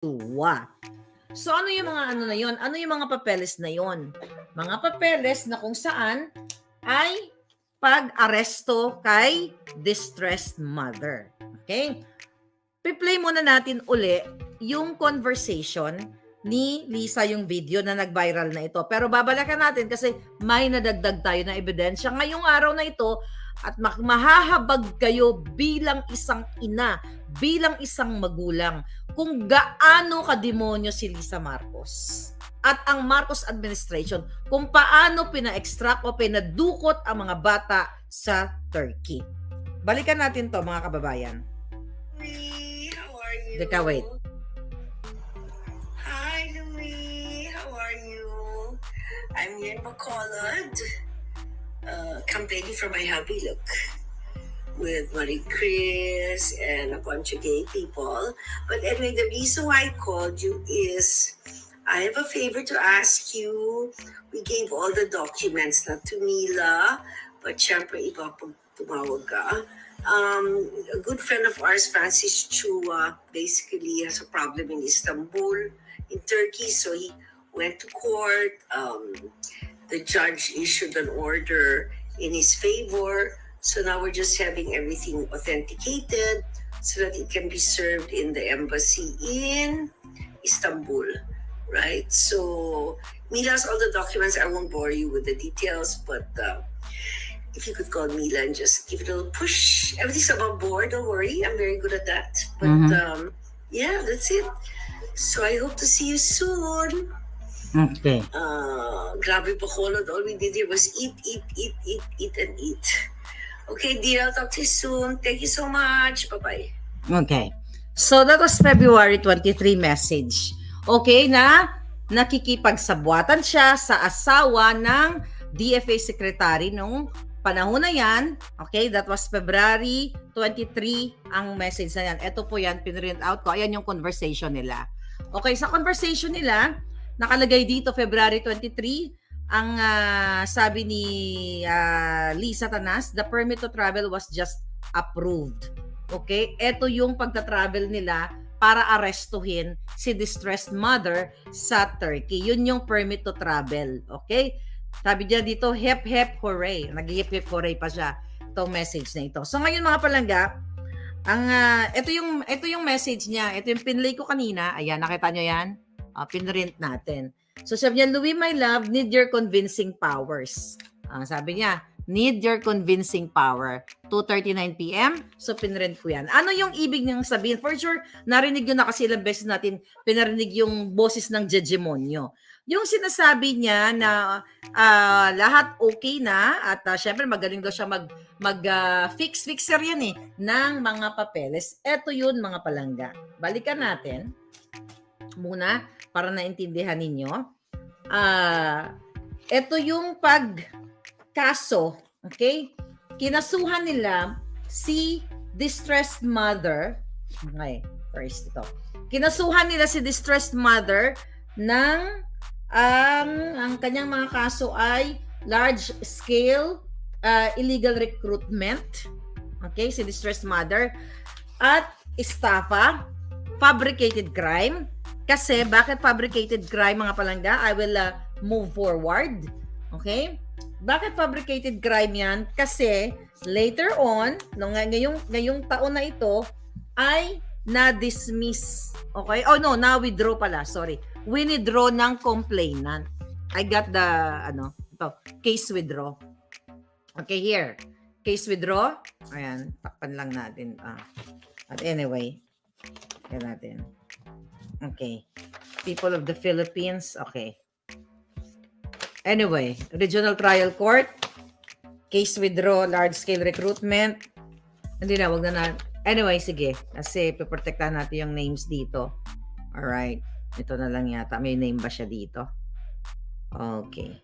Joshua. So ano yung mga ano na yon? Ano yung mga papeles na yon? Mga papeles na kung saan ay pag-aresto kay distressed mother. Okay? Piplay muna natin uli yung conversation ni Lisa, yung video na nag-viral na ito. Pero babalikan natin kasi may nadagdag tayo na ebidensya ngayong araw na ito at mahahabag kayo bilang isang ina, bilang isang magulang kung gaano kademonyo si Lisa Marcos at ang Marcos administration kung paano pina-extract o pinadukot ang mga bata sa Turkey. Balikan natin to mga kababayan. How are you? Teka, wait. Hi, Louie. How are you? I'm here in Bacolod, campaigning for my hubby, look, with Marie Chris and a bunch of gay people. But anyway, the reason why I called you is I have a favor to ask you. We gave all the documents, not to Mila, but syempre iba pag tumawag ka. A good friend of ours, Francis Chua, basically has a problem in Istanbul, in Turkey. So he went to court. The judge issued an order in his favor. So now we're just having everything authenticated so that it can be served in the embassy in Istanbul, right? So Mila has all the documents. I won't bore you with the details, but if you could call Mila and just give it a little push. Everything's above board, don't worry. I'm very good at that. But yeah, that's it. So I hope to see you soon. Okay. Grabe Bacolod. All we did here was eat, and eat. Okay, dear. I'll talk to you soon. Thank you so much. Bye-bye. Okay. So that was February 23 message. Okay na nakikipagsabwatan siya sa asawa ng DFA secretary nung panahon na yan. Okay, that was February 23 ang message na yan. Ito po yan, pinrint out ko. Ayan yung conversation nila. Okay, sa conversation nila, nakalagay dito February 23, ang sabi ni Lisa Tanas, the permit to travel was just approved. Okay, ito yung pagta-travel nila para arestuhin si distressed mother sa Turkey. Yun yung permit to travel. Okay? Sabi niya dito, hep hep hooray. Nag-hep hep hooray pa siya itong message na ito. So ngayon mga palangga, ang ito yung message niya. Ito yung pinlay ko kanina. Ayan, nakita niyo yan? Pinrint natin. So sabi niya, Louie, my love, need your convincing powers. Sabi niya, need your convincing power. 2:39 p.m. So pinrint ko yan. Ano yung ibig niyang sabihin? For sure, narinig yun na kasi ilang beses natin pinarinig yung boses ng Jejemonyo. Yung sinasabi niya na lahat okay na at syempre magaling daw siya fixer yan ng mga papeles. Eto yun mga palangga. Balikan natin muna para naintindihan ninyo. Eto yung pagkaso, okay? Kinasuhan nila si distressed mother. Okay, first ito. Kinasuhan nila si distressed mother ng ang kanyang mga kaso ay large scale illegal recruitment, okay, si distressed mother, at estafa, fabricated crime. Kasi bakit fabricated crime mga palangga? I will move forward. Okay? Bakit fabricated crime yan? Kasi later on, ngayong taon na ito ay na-dismiss. Okay? Oh no, na-withdraw pala. Sorry. Withdraw ng complainant. I got the case withdraw. Okay, here. Case withdraw. Ayan, takpan lang natin. But anyway, yan natin. Okay. People of the Philippines. Okay. Anyway, Regional Trial Court. Case withdraw, large-scale recruitment. Hindi na, wag na. Anyway, sige. Kasi piprotektahan natin yung names dito. Alright. Ito na lang yata. May name ba siya dito? Okay.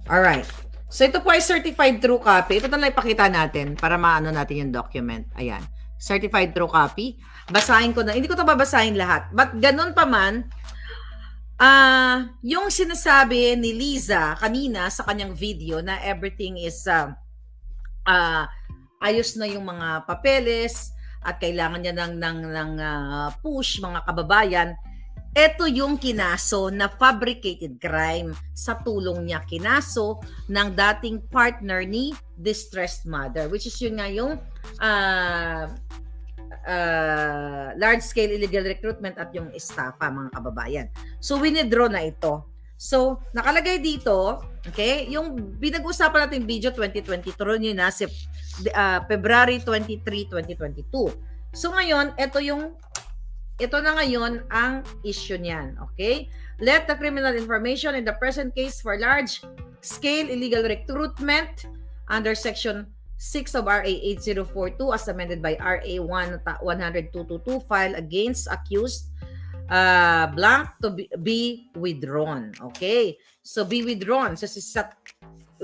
Alright. So, ito po ay certified true copy. Ito na lang ipakita natin para maano natin yung document. Ayan. Certified true copy. Basahin ko na. Hindi ko ito babasahin lahat. But ganun pa man, yung sinasabi ni Liza kanina sa kanyang video na everything is ayos na yung mga papeles at kailangan niya ng push, mga kababayan, ito yung kinaso na fabricated crime. Sa tulong niya kinaso ng dating partner ni distressed mother, which is yun nga yung large-scale illegal recruitment at yung estafa, mga kababayan. So, winidraw na ito. So, nakalagay dito, okay, yung pinag-usapan natin video 2023 yun na si February 23, 2022. So, ngayon, ito na ngayon ang issue niyan, okay? Let the criminal information in the present case for large-scale illegal recruitment under Section 6 of RA 8042 as amended by RA 10222 file against accused blank to be withdrawn. Okay? So, be withdrawn. So,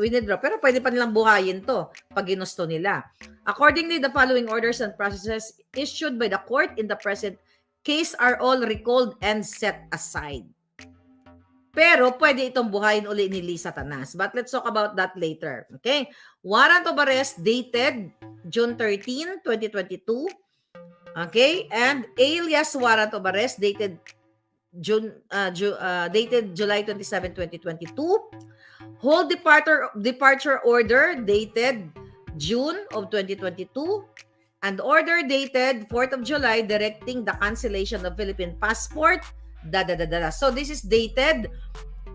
withdraw. Pero pwede pa nilang buhayin to pag ginusto nila. Accordingly, the following orders and processes issued by the court in the present case are all recalled and set aside. Pero pwede itong buhayin uli ni Lisa Tanas. But let's talk about that later. Okay? Warrant of arrest dated June 13, 2022. Okay? And alias warrant of arrest dated dated July 27, 2022. Whole departure order dated June of 2022. And order dated 4th of July directing the cancellation of Philippine passport. So this is dated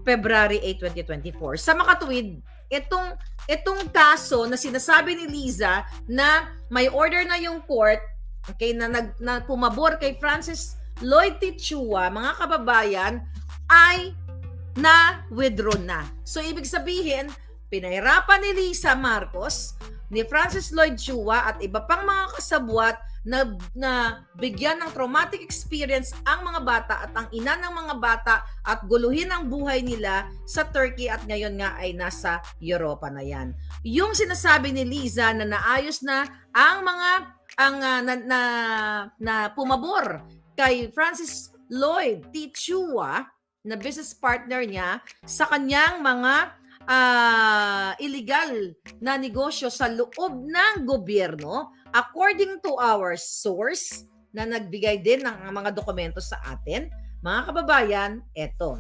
February 8, 2024. Sa makatuwid, itong kaso na sinasabi ni Liza na may order na yung court, okay, na pumabor kay Francis Lloyd Tichua, mga kababayan, ay na-withdraw na. So ibig sabihin, pinahirapan ni Lisa Marcos, ni Francis Lloyd Chua at iba pang mga kasabwat na bigyan ng traumatic experience ang mga bata at ang ina ng mga bata at guluhin ang buhay nila sa Turkey at ngayon nga ay nasa Europa na yan. Yung sinasabi ni Liza na naayos na ang mga na pumabor kay Francis Lloyd T. Chua na business partner niya sa kanyang mga illegal na negosyo sa loob ng gobyerno, according to our source na nagbigay din ng mga dokumento sa atin, mga kababayan, ito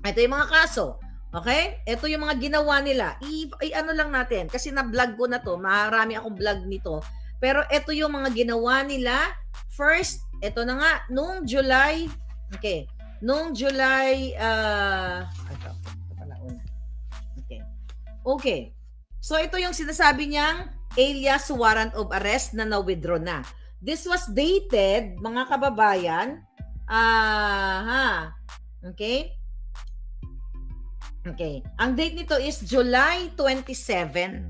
yung mga kaso. Okay? Ito yung mga ginawa nila. Ano lang natin, kasi na-vlog ko na to, marami akong vlog nito, pero ito yung mga ginawa nila. First, ito na nga, noong July, okay, noong July, okay. So, ito yung sinasabi niyang alias warrant of arrest na na-withdraw na. This was dated, mga kababayan, okay? Okay. Ang date nito is July 27,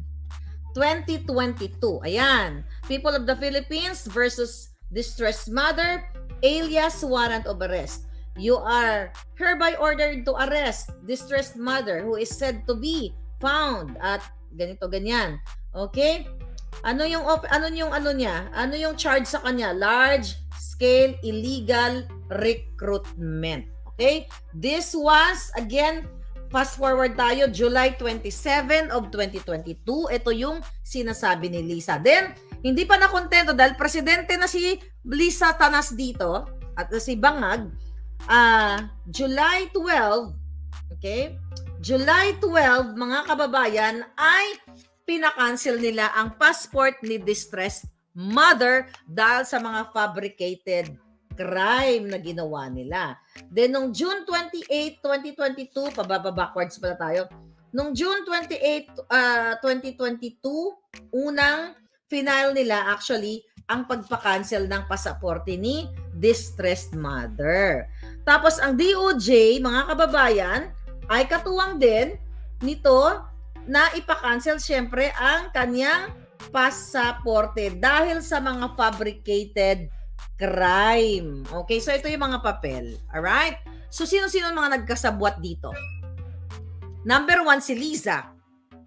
2022. Ayan. People of the Philippines versus distressed mother, alias warrant of arrest. You are hereby ordered to arrest distressed mother who is said to be found at ganito ganyan. Okay? Ano yung niya? Ano yung charge sa kanya? Large scale illegal recruitment. Okay? This was again, fast forward tayo, July 27 of 2022. Ito yung sinasabi ni Lisa. Then, hindi pa nakontento dahil presidente na si Lisa Tanas dito at si Bangag. July 12, okay? July 12, mga kababayan, ay pinakancel nila ang passport ni distressed mother dahil sa mga fabricated crime na ginawa nila. Then, noong June 28, 2022, backwards pala tayo. Noong June 28, 2022, unang final nila actually ang pagpa-cancel ng pasaporte ni distressed mother. Tapos, ang DOJ, mga kababayan, ay katuwang din nito na ipa-cancel syempre ang kanyang pasaporte dahil sa mga fabricated crime. Okay, so ito yung mga papel. Alright? So, sino-sino mga nagkasabwat dito? Number 1, si Liza.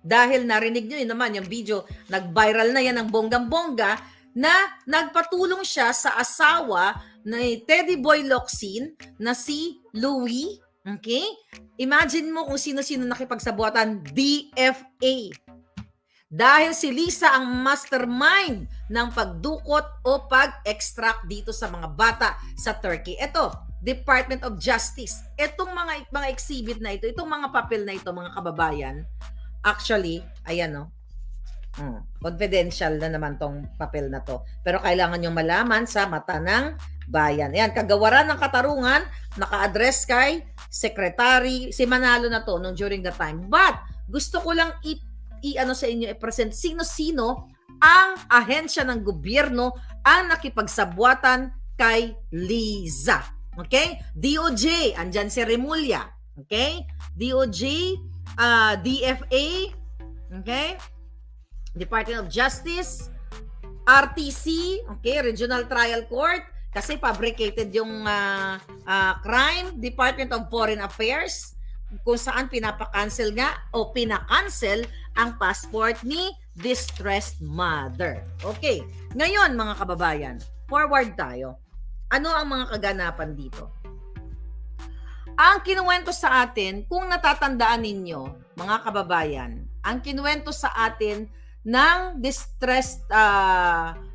Dahil narinig nyo yun naman, yung video, nag-viral na yan ng bonggang-bongga na nagpatulong siya sa asawa ni Teddy Boy Locsin na si Louie. Okay? Imagine mo kung sino-sino nakipagsabuatan, DFA. Dahil si Lisa ang mastermind ng pagdukot o pag-extract dito sa mga bata sa Turkey. Ito, Department of Justice. Itong mga exhibit na ito, itong mga papel na ito, mga kababayan, actually, ayan no, confidential na naman tong papel na to. Pero kailangan nyo malaman sa mata ng bayan. Ayan, kagawaran ng katarungan, naka-address kay Secretary, si Manalo na to nung during the time. But, gusto ko lang i-ano sa inyo, i-present sino-sino ang ahensya ng gobyerno ang nakipagsabwatan kay Liza. Okay? DOJ, andyan si Remulla. Okay? DOJ, DFA, okay? Department of Justice, RTC, okay, Regional Trial Court, kasi fabricated yung crime, Department of Foreign Affairs, kung saan pinapa-cancel nga o pina-cancel ang passport ni distressed mother. Okay, ngayon mga kababayan, forward tayo. Ano ang mga kaganapan dito? Ang kinuwento sa atin, kung natatandaan ninyo, mga kababayan, ang kinuwento sa atin ng distressed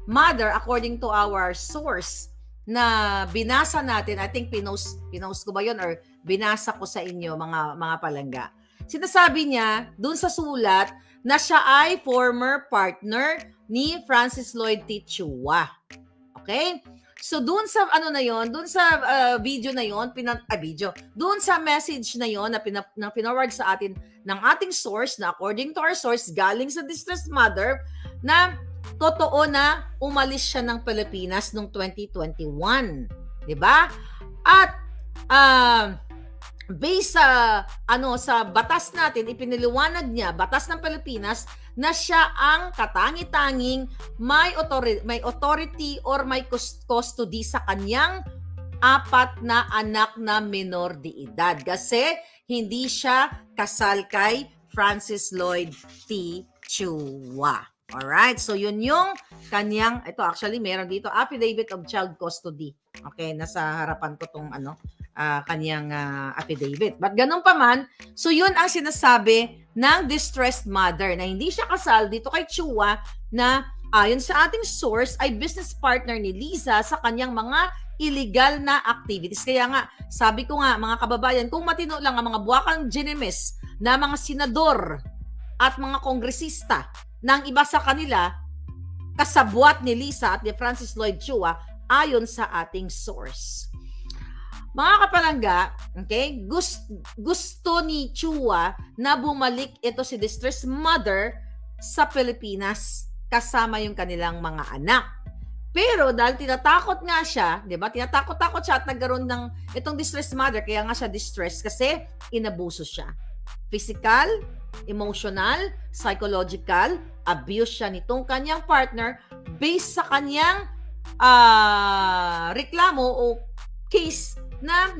mother, according to our source, na binasa natin, I think pinost ko ba yun or binasa ko sa inyo, mga palangga. Sinasabi niya, dun sa sulat, na siya ay former partner ni Francis Lloyd T. Chua. Okay? So doon sa ano na yon, doon sa video na yon, doon sa message na yon na pinorward sa atin ng ating source, na according to our source galing sa distressed mother, na totoo na umalis siya ng Pilipinas noong 2021, 'di ba? At based sa sa batas natin, ipiniliwanag niya, batas ng Pilipinas, na siya ang katangi-tanging may authority or may custody sa kanyang 4 na anak na minor de edad. Kasi hindi siya kasal kay Francis Lloyd T. Chua. Alright, so yun yung kanyang, ito actually meron dito, affidavit of child custody. Okay, nasa harapan ko tong kanyang affidavit. But ganun pa man, so yun ang sinasabi ng distressed mother na hindi siya kasal dito kay Chua, na ayon sa ating source ay business partner ni Liza sa kanyang mga illegal na activities. Kaya nga, sabi ko nga mga kababayan, kung matino lang ang mga buwakang ginemes na mga senador at mga kongresista ng iba sa kanila, kasabwat ni Liza at ni Francis Lloyd Chua ayon sa ating source. Mga kapalangga, okay, gusto ni Chua na bumalik ito si distressed mother sa Pilipinas kasama yung kanilang mga anak. Pero dahil tinatakot nga siya, di ba? Tinatakot-takot siya at nagkaroon ng itong distressed mother, kaya nga siya distressed kasi inabuso siya. Physical, emotional, psychological, abuse siya nitong kanyang partner based sa kanyang reklamo o case na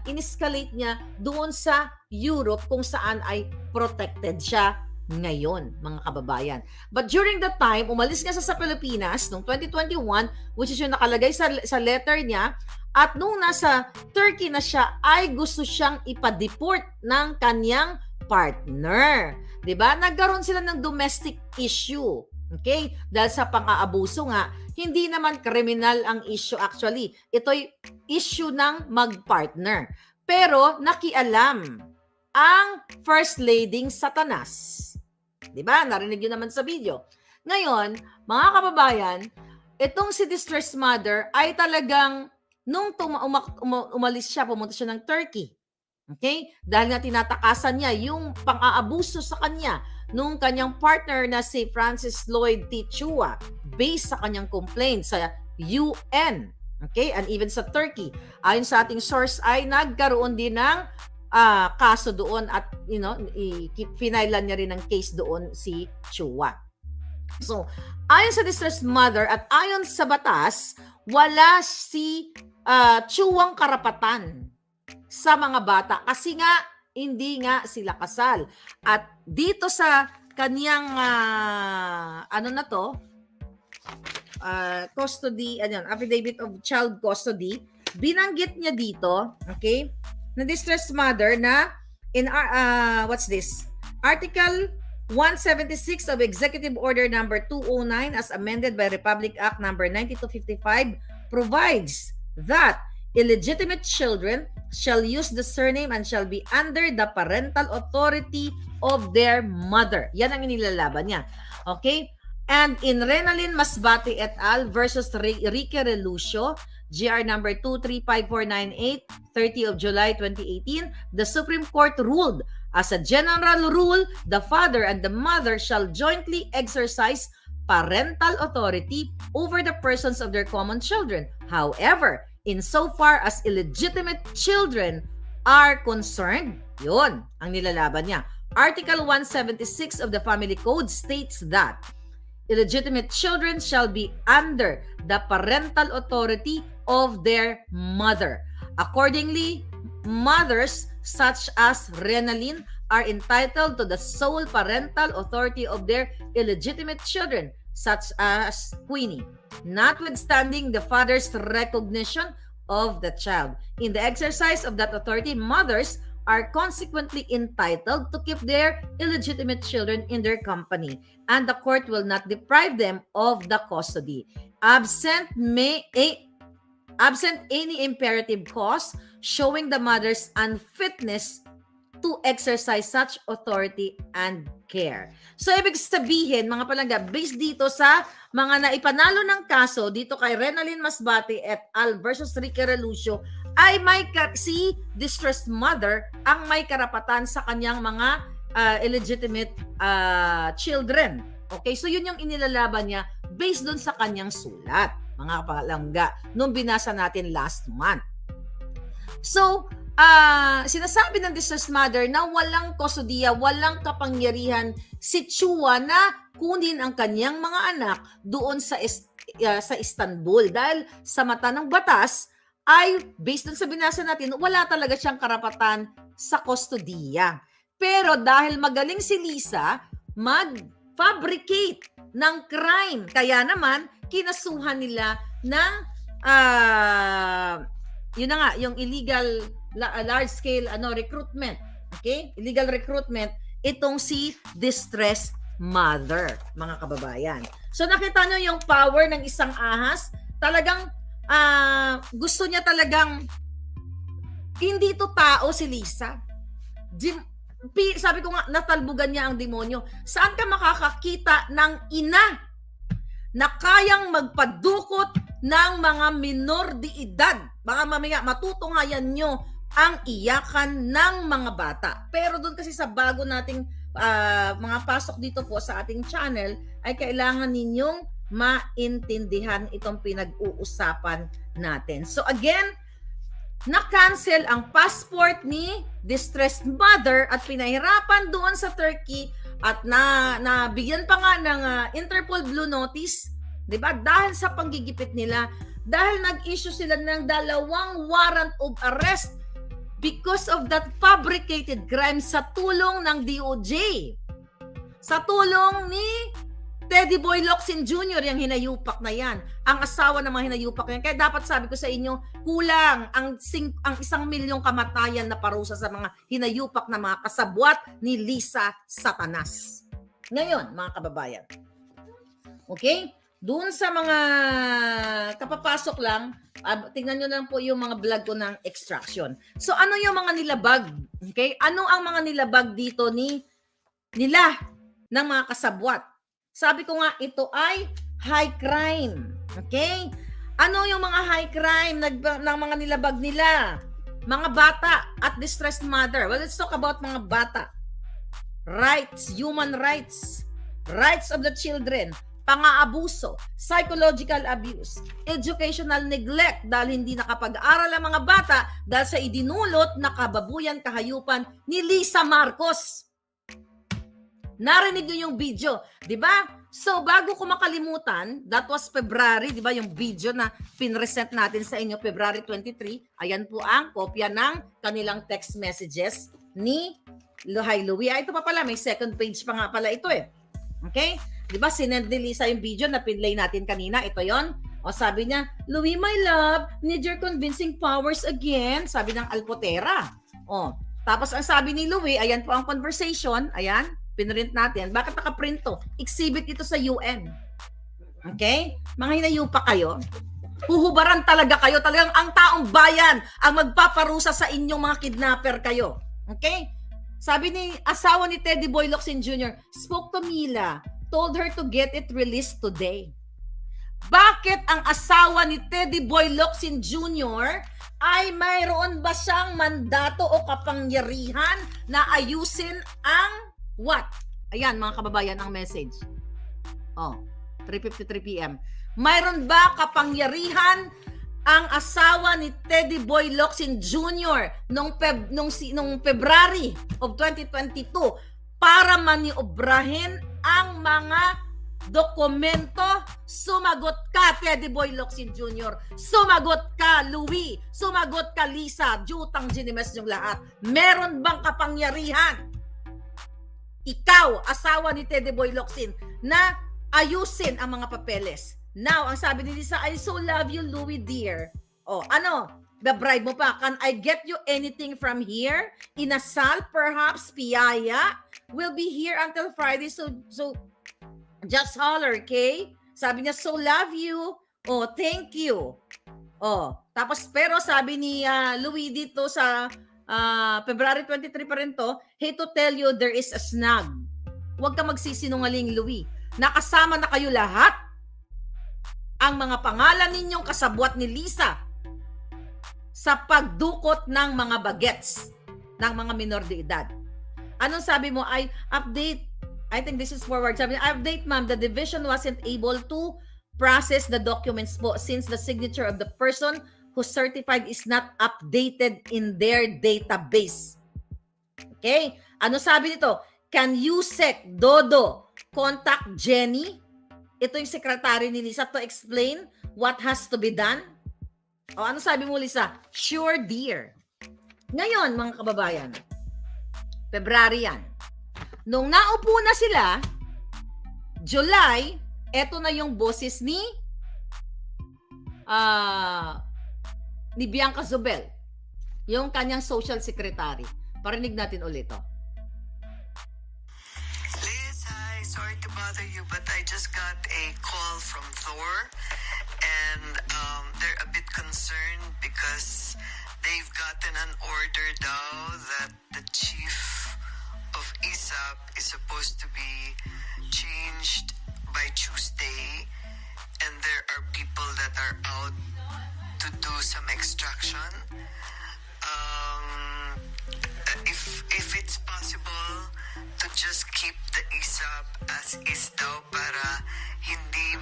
in-escalate niya doon sa Europe kung saan ay protected siya ngayon, mga kababayan. But during that time, umalis nga sa Pilipinas noong 2021, which is yung nakalagay sa letter niya, at nung nasa Turkey na siya, ay gusto siyang ipa-deport ng kanyang partner. 'Di ba? Nagkaroon sila ng domestic issue. Okay? Dahil sa pang-aabuso nga, hindi naman kriminal ang issue actually. Ito'y issue ng mag-partner. Pero nakialam ang First Lading Satanas. 'Di ba? Narinig yun naman sa video. Ngayon, mga kababayan, itong si distressed mother ay talagang nung umalis siya, pumunta siya ng Turkey. Okay? Dahil nga tinatakasan niya yung pang-aabuso sa kanya nung kanyang partner na si Francis Lloyd T. Chua based sa kanyang complaint sa UN. Okay? And even sa Turkey. Ayon sa ating source ay nagkaroon din ng kaso doon at finailan niya rin ng case doon si Chua. So, ayon sa distressed mother at ayon sa batas, wala si Chuang karapatan sa mga bata kasi nga hindi nga sila kasal. At dito sa kaniyang custody, affidavit of child custody, binanggit niya dito, okay, na distressed mother na in what's this? Article 176 of Executive Order number 209 as amended by Republic Act number 9255 provides that illegitimate children shall use the surname and shall be under the parental authority of their mother. Yan ang inilalaban niya. Okay? And in Renalyn Masbate et al. Versus Rique Relucio, GR number 235498, 30 of July 2018, the Supreme Court ruled, as a general rule, the father and the mother shall jointly exercise parental authority over the persons of their common children. However, insofar as illegitimate children are concerned, yun ang nilalaban niya. Article 176 of the Family Code states that illegitimate children shall be under the parental authority of their mother. Accordingly, mothers such as Renalyn are entitled to the sole parental authority of their illegitimate children, such as Queenie, notwithstanding the father's recognition of the child. In the exercise of that authority, mothers are consequently entitled to keep their illegitimate children in their company, and the court will not deprive them of the custody. Absent any imperative cause showing the mother's unfitness to exercise such authority and care. So, ibig sabihin, mga palangga, based dito sa mga naipanalo ng kaso dito kay Renalyn Masbate et al. Versus Rique Relucio, ay si distressed mother ang may karapatan sa kanyang mga illegitimate children. Okay, so yun yung inilalaban niya based dun sa kanyang sulat, mga palangga, nung binasa natin last month. So, sinasabi ng distressed mother na walang kustodiya, walang kapangyarihan si Chua na kunin ang kanyang mga anak doon sa Istanbul dahil sa mata ng batas ay based dun sa binasa natin, wala talaga siyang karapatan sa kustodiya. Pero dahil magaling si Lisa mag-fabricate ng crime, kaya naman kinasuhan nila ng yun na nga, yung illegal large-scale recruitment. Okay? Illegal recruitment, itong si distressed mother, mga kababayan. So nakita nyo yung power ng isang ahas? Talagang gusto niya talagang hindi to tao si Lisa. Sabi ko nga, natalbugan niya ang demonyo. Saan ka makakakita ng ina na kayang magpadukot ng mga minor de edad? Mga mamaya, matutunghayan nyo ang iyakan ng mga bata. Pero doon kasi sa bago nating mga pasok dito po sa ating channel, ay kailangan ninyong maintindihan itong pinag-uusapan natin. So again, na-cancel ang passport ni distressed mother at pinahirapan doon sa Turkey at nabigyan pa nga ng Interpol Blue Notice, 'di ba? Dahil sa panggigipit nila, dahil nag-issue sila ng 2 warrant of arrest because of that fabricated crime sa tulong ng DOJ. Sa tulong ni Teddy Boy Locsin Jr., yung hinayupak na yan. Ang asawa ng mga hinayupak na yan. Kaya dapat sabi ko sa inyo, kulang ang 1 milyong kamatayan na parusa sa mga hinayupak na mga kasabwat ni Lisa Satanas. Ngayon, mga kababayan. Okay? Doon sa mga kapapasok lang, tingnan nyo lang po yung mga vlog ko ng extraction. So, ano yung mga nilabag? Okay? Ano ang mga nilabag dito nila ng mga kasabwat? Sabi ko nga, ito ay high crime. Okay? Ano yung mga high crime ng mga nilabag nila? Mga bata at distressed mother. Well, let's talk about mga bata. Rights, human rights, rights of the children, pang-aabuso, psychological abuse, educational neglect dahil hindi nakapag-aral ang mga bata dahil sa idinulot na kababuyan kahayupan ni Lisa Marcos. Narinig niyo yung video, 'di ba? So bago ko makalimutan, that was February, 'di ba, yung video na pinresent natin sa inyo February 23. Ayan po ang kopya ng kanilang text messages ni Luhay Louie. Ito pa pala, may second page pa nga pala ito eh. Okay? 'Di ba, sinend ni Lisa yung video na pinlay natin kanina. Ito 'yon. O sabi niya, "Louie, my love, need your convincing powers again." Sabi ng Alpotera. O, tapos ang sabi ni Louie, ayan po ang conversation, ayan. Pinrint natin. Bakit nakaprint to? Exhibit ito sa UN. Okay? Mga hinayupa kayo. Huhubaran talaga kayo. Talagang ang taong bayan ang magpaparusa sa inyong mga kidnapper kayo. Okay? Sabi ni asawa ni Teddy Boy Locsin Jr., spoke to Mila, told her to get it released today. Bakit ang asawa ni Teddy Boy Locsin Jr. ay mayroon ba siyang mandato o kapangyarihan na ayusin ang what? Ayan mga kababayan ang message. 3:53 p.m. Mayroon ba kapangyarihan ang asawa ni Teddy Boy Locsin Jr. nung February of 2022 para maniobrahin ang mga dokumento? Sumagot ka, Teddy Boy Locsin Jr. Sumagot ka, Louie. Sumagot ka, Lisa. Jutang ginimes yung lahat. Meron bang kapangyarihan? Ikaw, asawa ni Teddy Boy Locsin, na ayusin ang mga papeles. Now, ang sabi ni Lisa, I so love you, Louie dear. The-bribe mo pa. Can I get you anything from here? Inasal, perhaps, piyaya? We'll be here until Friday, so just holler, okay? Sabi niya, so love you. Thank you. Tapos pero sabi ni Louie dito sa February 23 pa rin to, hate to tell you there is a snag. Huwag ka magsisinungaling, Louie. Nakasama na kayo lahat. Ang mga pangalan ninyong kasabwat ni Lisa sa pagdukot ng mga bagets ng mga minor de edad. Anong sabi mo? I think this is forward. Sabi niya, update ma'am, the division wasn't able to process the documents po since the signature of the person who certified is not updated in their database. Okay? Ano sabi nito? Can Yusek Dodo contact Jenny? Ito yung secretary ni Lisa to explain what has to be done. Ano sabi mo, Lisa? Sure, dear. Ngayon, mga kababayan, February yan. Nung naupo na sila, July, eto na yung boses ni Bianca Zubel, yung kanyang social secretary. Parinig natin ulit ito. Liz, hi. Sorry to bother you, but I just got a call from Thor, and they're a bit concerned because they've gotten an order now that the chief of ISAP is supposed to be changed by Tuesday, and there are people that are out to do some extraction. If it's possible to just keep the ISAP as is daw para hindi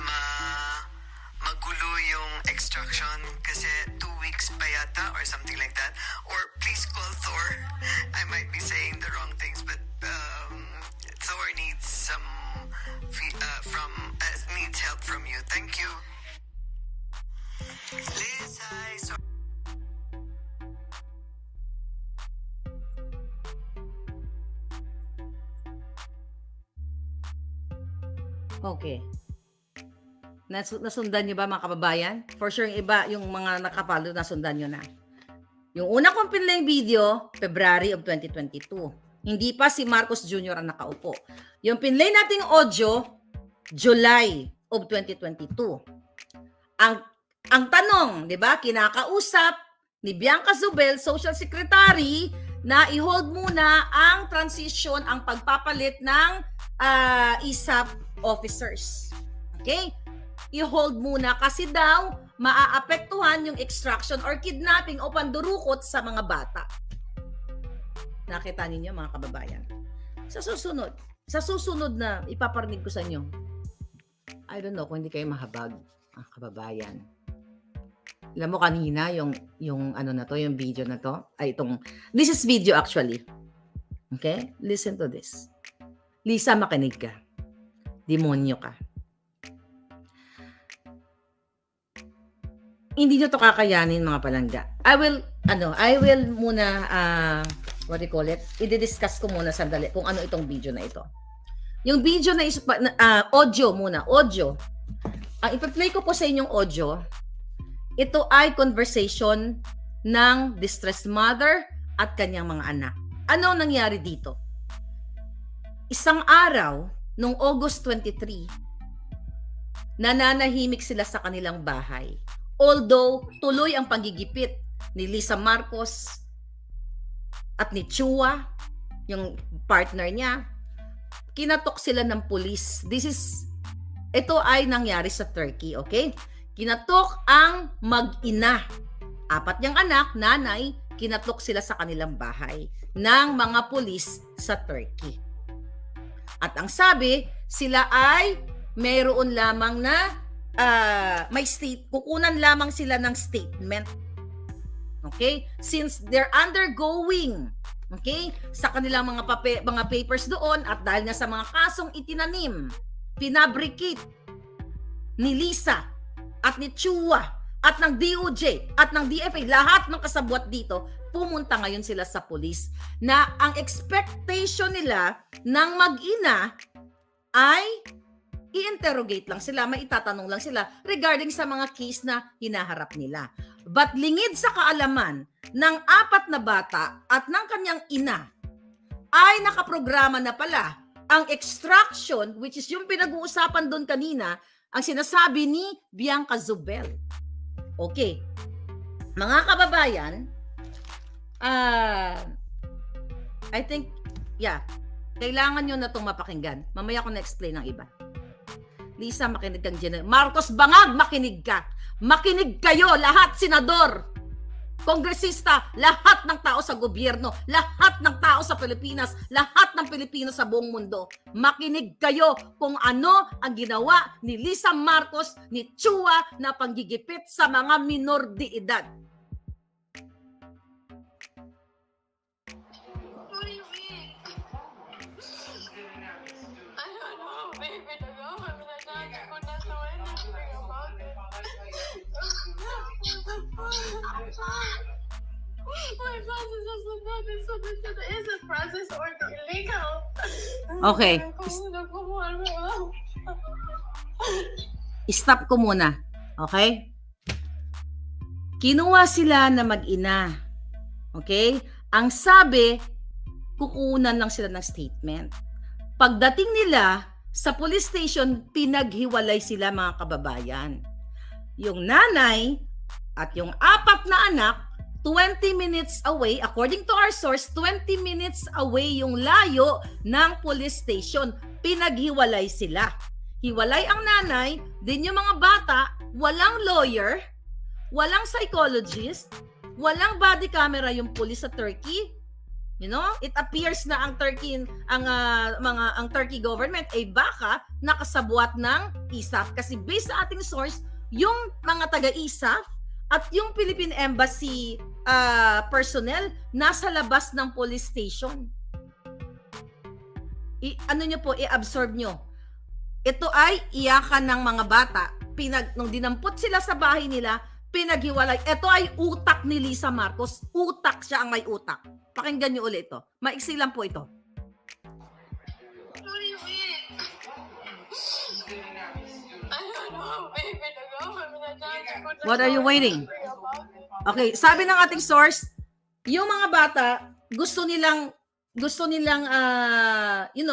magulo yung extraction kasi 2 weeks pa yata or something like that. Or please call Thor. I might be saying the wrong things, but Thor needs some needs help from you. Thank you. Liz, hi. Okay. Nasundan niyo ba mga kababayan? For sure yung iba, yung mga nakapalo, nasundan niyo na. Yung una kong pinlaying video, February of 2022. Hindi pa si Marcos Jr. ang nakaupo. Yung pinlay nating audio, July of 2022. Ang tanong, 'di ba? Kinakausap ni Bianca Zubel, Social Secretary, na i-hold muna ang transition, ang pagpapalit ng ISAP officers. Okay? I-hold muna kasi daw maaapektuhan yung extraction or kidnapping o pandurukot sa mga bata. Nakita ninyo mga kababayan. Sa susunod na ipaparinig ko sa inyo, I don't know kung hindi kayo mahabag, mga kababayan. Alam mo kanina yung ano na to, yung video na to, this is video actually. Okay? Listen to this. Lisa, makinig ka. Demonyo ka. Hindi nyo to kakayanin mga palangga. I will muna, what do you call it? I-discuss ko muna sandali kung ano itong video na ito. Yung video na audio muna, audio. Ang ipa-play ko po sa inyong audio, ito ay conversation ng distressed mother at kanyang mga anak. Ano nangyari dito? Isang araw, noong August 23, nananahimik sila sa kanilang bahay. Although tuloy ang panggigipit ni Lisa Marcos at ni Chua, yung partner niya, kinatok sila ng pulis. Ito ay nangyari sa Turkey, okay? Kinatok ang mag-ina. 4 niyang anak, nanay, kinatok sila sa kanilang bahay ng mga pulis sa Turkey. At ang sabi, sila ay mayroon lamang na kukunan lamang sila ng statement. Okay? Since they're undergoing, okay, sa kanilang mga papers doon at dahil nga sa mga kasong itinanim, pinabricate ni Lisa at ni Chua at ng DOJ at ng DFA, lahat ng kasabwat dito, pumunta ngayon sila sa pulis na ang expectation nila ng mag-ina ay i-interrogate lang sila, may itatanong lang sila regarding sa mga case na hinaharap nila. But lingid sa kaalaman ng 4 na bata at ng kanyang ina ay nakaprograma na pala ang extraction, which is yung pinag-uusapan doon kanina, ang sinasabi ni Bianca Zubel. Okay. Mga kababayan, I think, kailangan nyo na itong mapakinggan. Mamaya ko na-explain ng iba. Lisa, makinig kang General. Marcos Bangag, makinig ka. Makinig kayo, lahat, senador, kongresista, lahat ng tao sa gobyerno, lahat ng tao sa Pilipinas, lahat ng Pilipino sa buong mundo. Makinig kayo kung ano ang ginawa ni Lisa Marcos, ni Chua na panggigipit sa mga minor de edad. My process is not so that is a process or illegal. Okay. Stop ko muna. Okay? Kinuha sila na mag-ina. Okay? Ang sabi, kukunan lang sila ng statement. Pagdating nila sa police station, pinaghiwalay sila, mga kababayan. Yung nanay at yung 4 na anak, 20 minutes away, according to our source, 20 minutes away yung layo ng police station. Pinaghiwalay sila. Hiwalay ang nanay, din yung mga bata, walang lawyer, walang psychologist, walang body camera yung police sa Turkey. You know, it appears na ang Turkey government ay baka nakasabwat ng ISAF kasi based sa ating source, yung mga taga-ISAF at yung Philippine Embassy personnel nasa labas ng police station. I-absorb nyo. Ito ay iyakan ng mga bata. Nung dinampot sila sa bahay nila, pinaghiwalay. Ito ay utak ni Lisa Marcos. Utak, siya ang may utak. Pakinggan nyo ulit ito. Maiksi lang po ito. What do you mean? I don't know, baby. What are you waiting? Okay, sabi ng ating source, yung mga bata, gusto nilang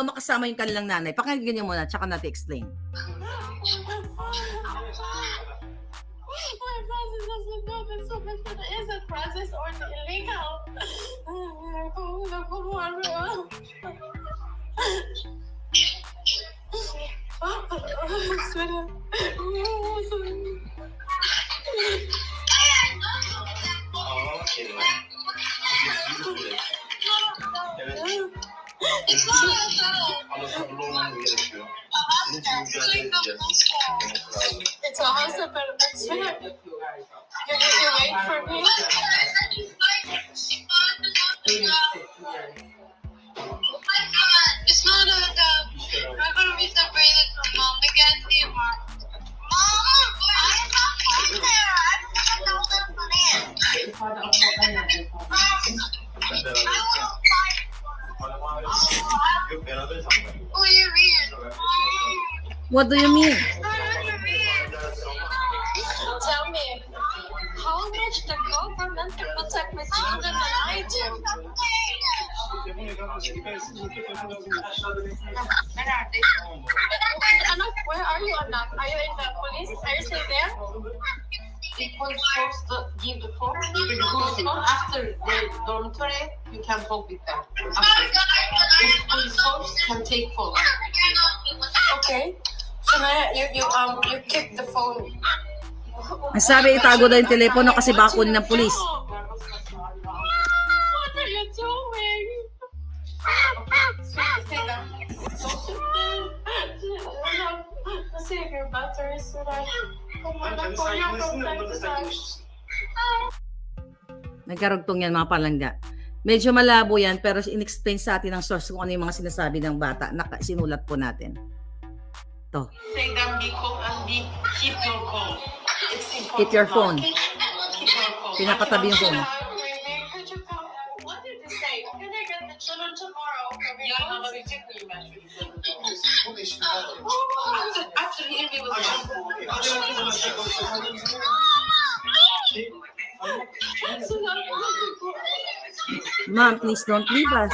makasama yung kanilang nanay. Pakinggan niyo muna, tsaka natin explain. My process doesn't know that so much that is a process or illegal. It's a hospital. You need to wait for me. It's not I'm gonna be separated from mom. I can't see mom. Mom, I'm not going there. I'm not What do you mean? What do you mean? Tell me, how much the government can protect my children than I do? Anak, where are you, Anak? Are you in the police? Are you still there? It was supposed to give the phone. After the dormitory, you can talk with them. After. If police force can take phone. Okay. So now you keep the phone. Ang sabi, itago daw yung telepono kasi baka kunin ng pulis. What are you doing? Save your battery so that. Nagkarugtong yan mga palangga. Medyo malabo yan pero in-explain sa atin ng source kung ano yung mga sinasabi ng bata na sinulat po natin. To. Say them be calm and keep your phone. It's important. Keep your phone. Keep your phone. Pinapatabi yung phone. What did you say? Can I get the children tomorrow? After the interview was Ma'am, please don't leave us.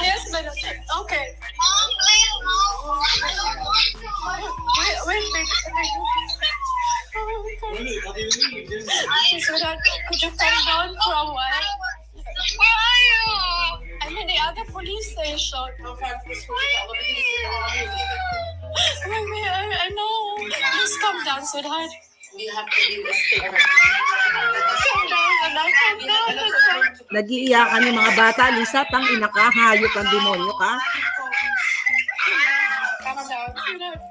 Yes, but okay. Mom, please, no. Wait. Sweetheart, could you come down for a while? Where are you? I'm in the other police station. I know. Please come down, sweetheart. We have to leave the statement. Come down, come down. Nag-iiyakan yung mga bata. Lisa, tang ina ka, hayop ang demonyo ka. Come down, sweetheart.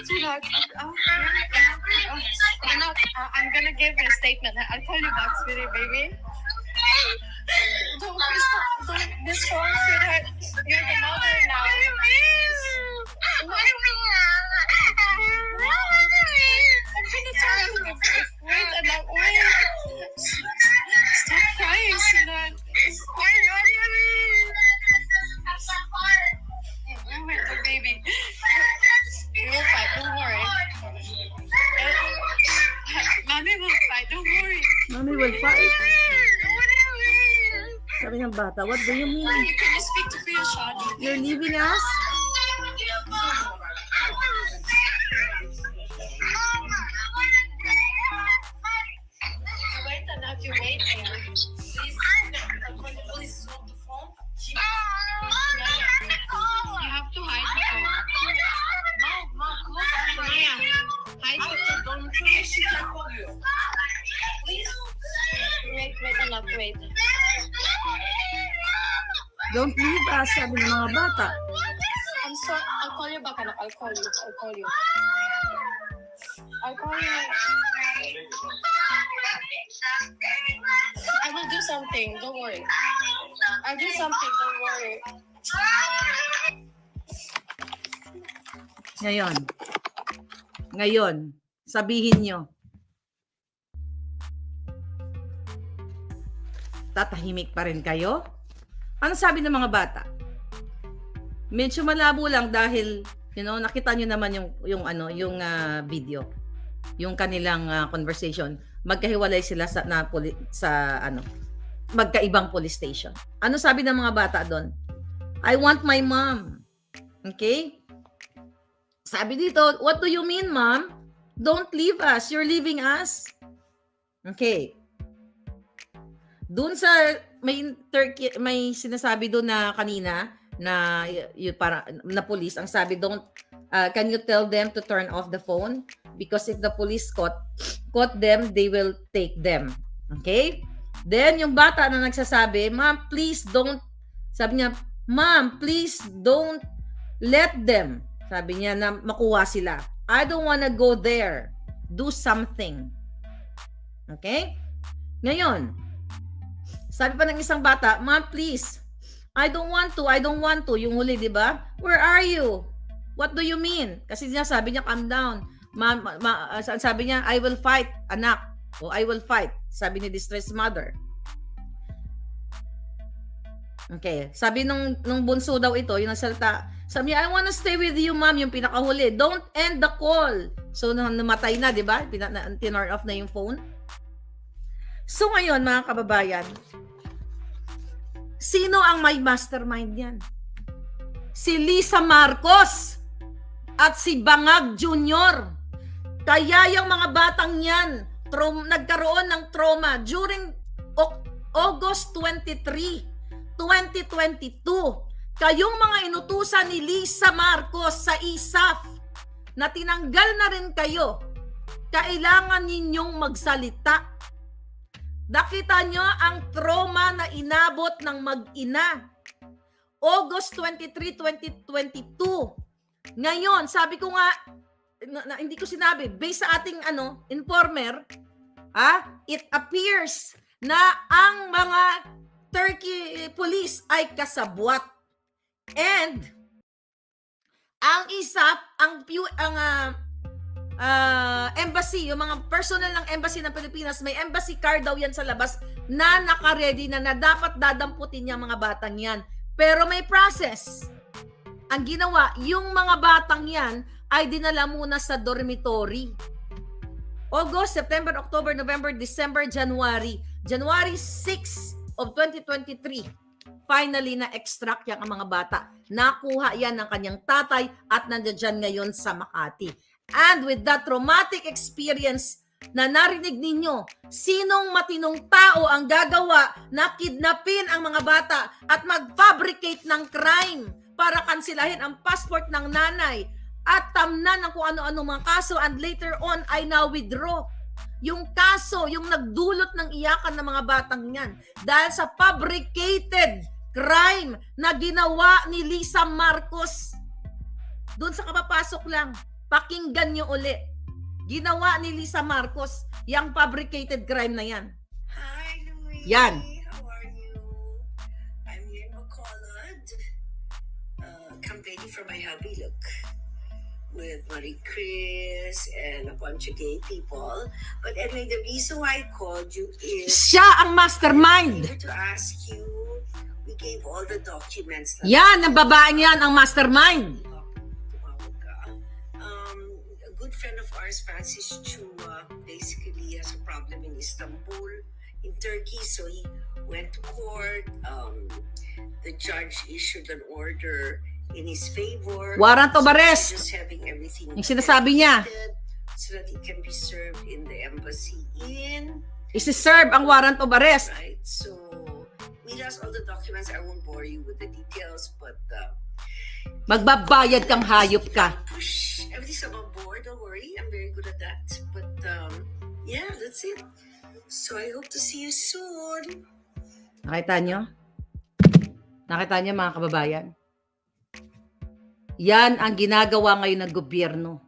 Sweetheart, I'm gonna give you a statement. I'll call you back, sweetie, baby. Don't this phone, sweetheart. You're the mother now. I'm gonna tell you. Wait, wait. Stop crying, sweetheart. Wait, the baby. You'll fight, don't worry. Mommy will fight, don't worry. Mommy will fight. Sabi ng bata, what do you mean? Can you speak to Kuya Shadi? You're leaving us? Wait, anak, you wait here. Please, please hold the phone. You have to hide the phone. Mom, close the door. Hide the dormitory. She can call you. Please. Wait, anak, wait. Don't leave us, sabi ng mga bata. I'm sorry. I'll call you back, anak. I'll call you. I will do something. Don't worry. I'll do something. Don't worry. Ngayon, sabihin nyo. Tatahimik pa rin kayo? Ano sabi ng mga bata? Medyo malabo lang dahil, nakita nyo naman yung video. Yung kanilang conversation. Magkahiwalay sila sa magkaibang police station. Ano sabi ng mga bata doon? I want my mom. Okay? Sabi dito, what do you mean, mom? Don't leave us. You're leaving us. Okay. Doon sa may sinasabi doon na kanina na police, ang sabi can you tell them to turn off the phone because if the police caught them, they will take them. Okay? Then yung bata na nagsasabi, "Mom, please don't." Sabi niya, "Mom, please don't let them." Sabi niya na makuha sila. "I don't wanna go there. Do something." Okay? Ngayon, sabi pa ng isang bata, "Mom, please. I don't want to. Yung huli, di ba? "Where are you? What do you mean?" Kasi sabi niya, "Calm down." Sabi niya, "I will fight, anak." O "I will fight." Sabi ni distressed mother. Okay. Sabi nung bunso daw ito, yung nagsalita, sabi niya, "I wanna stay with you, mom." Yung pinakahuli, "Don't end the call." So, namatay na, di ba? Tinurn off na yung phone. So, ngayon, mga kababayan, sino ang may mastermind yan? Si Lisa Marcos at si Bangag Jr. Kaya yung mga batang yan, nagkaroon ng trauma during August 23, 2022. Kayong mga inutusan ni Lisa Marcos sa ISAF na tinanggal na rin kayo, kailangan ninyong magsalita. Nakita nyo ang trauma na inabot ng mag-ina. August 23, 2022. Ngayon, sabi ko nga, hindi ko sinabi, based sa ating informer, it appears na ang mga Turkey police ay kasabwat. And ang ISAF, ang embassy, yung mga personnel ng embassy ng Pilipinas, may embassy card daw yan sa labas na naka-ready na dapat dadamputin niya mga batang yan. Pero may process. Ang ginawa, yung mga batang yan ay dinala muna sa dormitory. August, September, October, November, December, January. January 6 of 2023. Finally, na-extract yan ang mga bata. Nakuha yan ng kanyang tatay at nandiyan ngayon sa Makati. And with that traumatic experience na narinig ninyo, sinong matinong tao ang gagawa na kidnapin ang mga bata at mag-fabricate ng crime para kansilahin ang passport ng nanay at tamnan ng kung ano-ano mga kaso and later on ay na-withdraw yung kaso, yung nagdulot ng iyakan ng mga batang yan dahil sa fabricated crime na ginawa ni Lisa Marcos. Doon sa kapapasok lang, pakinggan nyo uli. Ginawa ni Lisa Marcos yung fabricated crime na yan. Hi, Louie. Yan. How are you? I'm here in Bacolod, campaigning for my hubby, look, with Marie Chris and a bunch of gay people. But anyway, the reason why I called you is Siya ang mastermind. to ask you, we gave all the documents. Yan, ang babaeng yan, ang mastermind. Tumawag ka. A good friend of ours, Francis Chua, basically has a problem in Istanbul, in Turkey, so he went to court. The judge issued an order in his favor. Warrant of arrest. Just having everything Yung sinasabi niya. so that it can be served in the embassy in, Isi-serve ang warrant of arrest. right? So we lost all the documents. I won't bore you with the details, but Magbabayad kang hayop ka. push everything's above board. Don't worry, I'm very good at that. But yeah, that's it. So I hope to see you soon. Nakita nyo? Nakita nyo mga kababayan? Yan ang ginagawa ngayon ng gobyerno.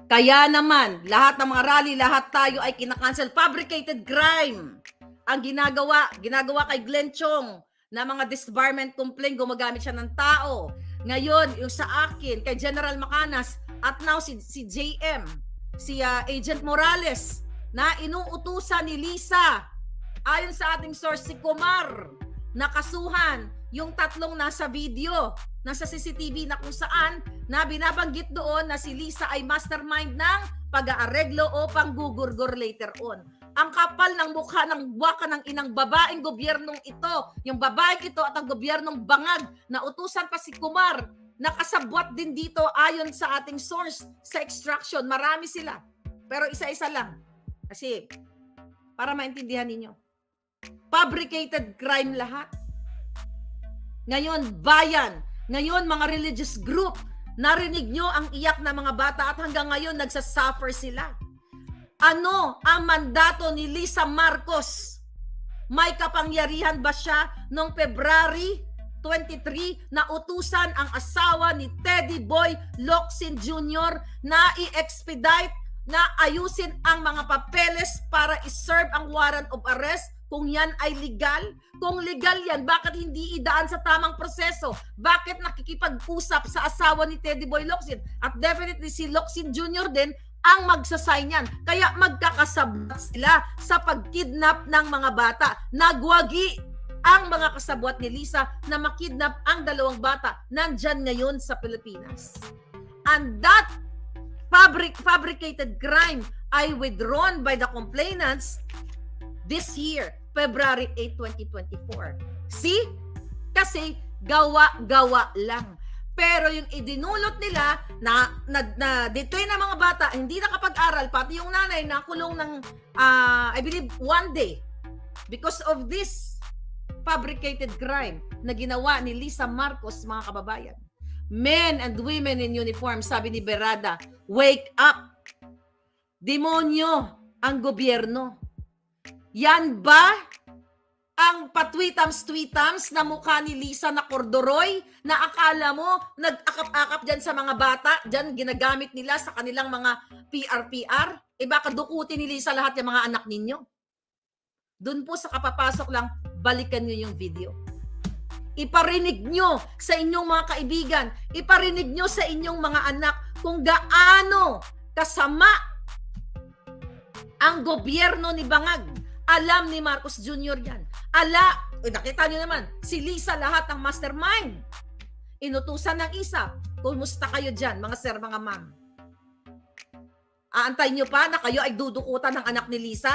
Kaya naman, lahat ng mga rally, lahat tayo ay kinakancel. Fabricated crime. Ang ginagawa kay Glenn Chong na mga disbarment complaint, gumagamit siya ng tao. Ngayon, yung sa akin, kay General Macanas, at now si JM, si Agent Morales, na inuutusan ni Lisa. Ayon sa ating source, si Kumar, nakasuhan yung tatlong nasa video, nasa CCTV na kung saan na binabanggit doon na si Lisa ay mastermind ng pag-aareglo o panggugurgor later on. Ang kapal ng mukha ng waka ng inang babaeng gobyernong ito, yung babaeng ito at ang gobyernong bangag na utusan pa si Kumar, nakasabwat din dito ayon sa ating source sa extraction. Marami sila, pero isa-isa lang. Kasi, para maintindihan ninyo, fabricated crime lahat. Ngayon, bayan. Ngayon, mga religious group. Narinig nyo ang iyak ng mga bata at hanggang ngayon, nagsasuffer sila. Ano ang mandato ni Lisa Marcos? May kapangyarihan ba siya noong February 23 na utusan ang asawa ni Teddy Boy Locsin Jr. na i-expedite, na ayusin ang mga papeles para i-serve ang warrant of arrest? Kung yan ay legal, kung legal yan, bakit hindi idaan sa tamang proseso? Bakit nakikipag-usap sa asawa ni Teddy Boy Locsin? At definitely si Locsin Jr. din ang magsasign yan. Kaya magkakasabwat sila sa pagkidnap ng mga bata. Nagwagi ang mga kasabwat ni Lisa na makidnap ang dalawang bata. Nandyan ngayon sa Pilipinas. And that fabricated crime ay withdrawn by the complainants this year, February 8, 2024. See? Kasi gawa-gawa lang. Pero yung idinulot nila na detain ng mga bata, hindi nakapag-aral, pati yung nanay nakulong ng I believe 1 day because of this fabricated crime na ginawa ni Lisa Marcos, mga kababayan. Men and women in uniform, sabi ni Berada, wake up! Demonyo ang gobyerno. Yan ba ang patwitams-twitams na mukha ni Lisa na kordoroy na akala mo nag-akap-akap dyan sa mga bata, dyan ginagamit nila sa kanilang mga PR? E baka dukutin ni Lisa lahat yung mga anak ninyo. Doon po sa kapapasok lang, balikan nyo yung video. Iparinig nyo sa inyong mga kaibigan, iparinig nyo sa inyong mga anak kung gaano kasama ang gobyerno ni Bangag. Alam ni Marcos Jr. yan. Nakita nyo naman, si Lisa lahat ang mastermind. Inutusan ng isa. Kumusta kayo dyan, mga sir, mga ma'am? Aantay nyo pa na kayo ay dudukutan ng anak ni Lisa?